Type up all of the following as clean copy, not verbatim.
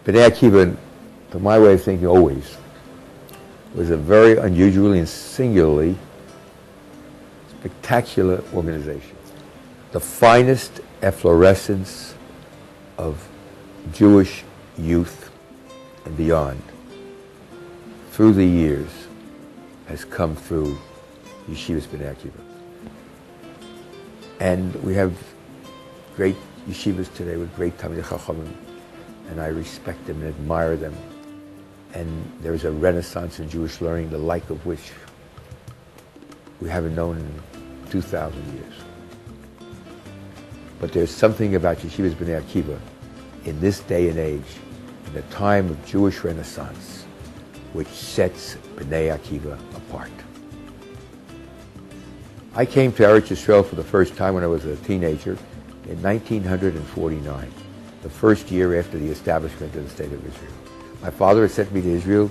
B'nai Akiva, to my way of thinking always, was a very unusually and singularly spectacular organization. The finest efflorescence of Jewish youth and beyond through the years has come through Yeshivas B'nai Akiva. And we have great yeshivas today with great Talmidei Chachamim, and I respect them and admire them. And there is a renaissance in Jewish learning, the like of which we haven't known in 2,000 years. But there's something about Yeshivas B'nai Akiva in this day and age, in the time of Jewish Renaissance, which sets B'nai Akiva apart. I came to Eretz Yisrael for the first time when I was a teenager in 1949, the first year after the establishment of the State of Israel. My father had sent me to Israel.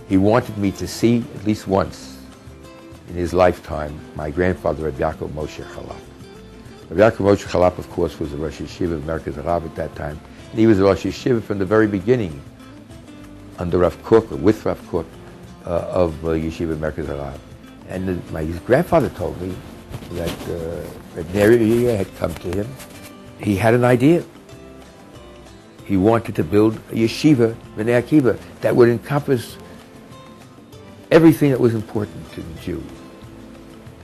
He wanted me to see at least once in his lifetime my grandfather, Rabbi Moshe Charlop. Rabbi Moshe Charlop, of course, was the Rosh Yeshiva of Merkez Arav at that time. And he was the Rosh Yeshiva from the very beginning, under Rav Kook, or with Rav Kook, of Yeshiva Merkez Arav. And my grandfather told me that Rabbi had come to him. He had an idea. He wanted to build a yeshiva, B'nai Akiva, that would encompass everything that was important to the Jew.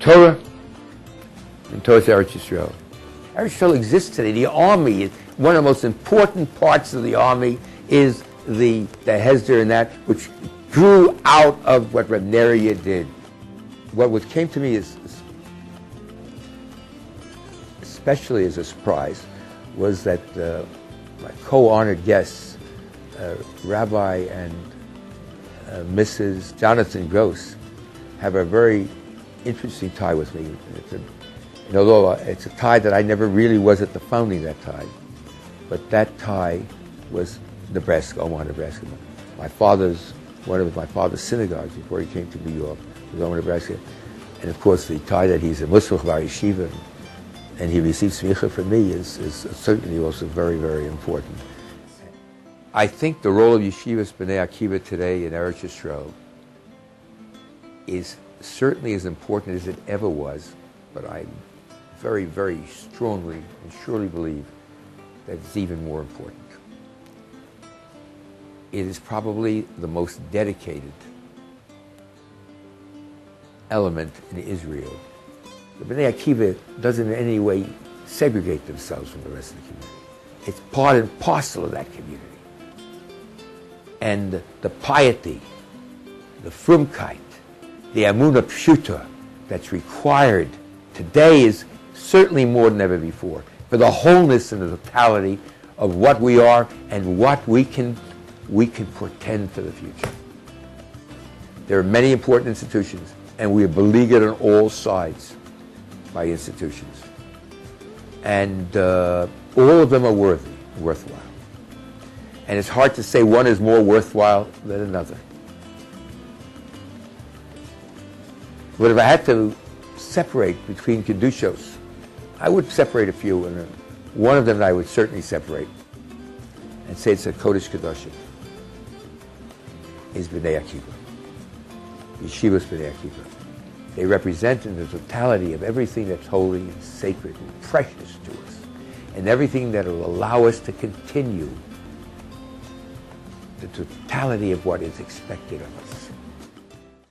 Torah and Torah's Eretz Yisrael. Eretz Yisrael exists today. The army, one of the most important parts of the army is the Hesder and that, which grew out of what Reb Neria did. What came to me is, especially as a surprise, was that my co-honored guests, Rabbi and Mrs. Jonathan Gross, have a very interesting tie with me. And although it's a tie that I never really was at the founding of that tie, but that tie was Nebraska, Omaha, Nebraska. One of my father's synagogues before he came to New York was Omaha, Nebraska. And of course the tie that he's a Muslim Chavar Yeshiva and he receives smicha from me is certainly also very, very important. I think the role of Yeshivas B'nai Akiva today in Eretz Yisrael is certainly as important as it ever was, but I very, very strongly and surely believe that it's even more important. It is probably the most dedicated element in Israel. The B'nai Akiva doesn't in any way segregate themselves from the rest of the community. It's part and parcel of that community. And the piety, the frumkeit, the amunah pshuta that's required today is certainly more than ever before for the wholeness and the totality of what we are and what we can portend for the future. There are many important institutions, and we are beleaguered on all sides by institutions. And all of them are worthwhile. And it's hard to say one is more worthwhile than another. But if I had to separate between Kedushos, I would separate a few, and one of them I would certainly separate and say it's a Kodesh Kedoshim, is B'nai Akiva. Yeshivas B'nai Akiva. They represent in the totality of everything that's holy and sacred and precious to us, and everything that will allow us to continue the totality of what is expected of us.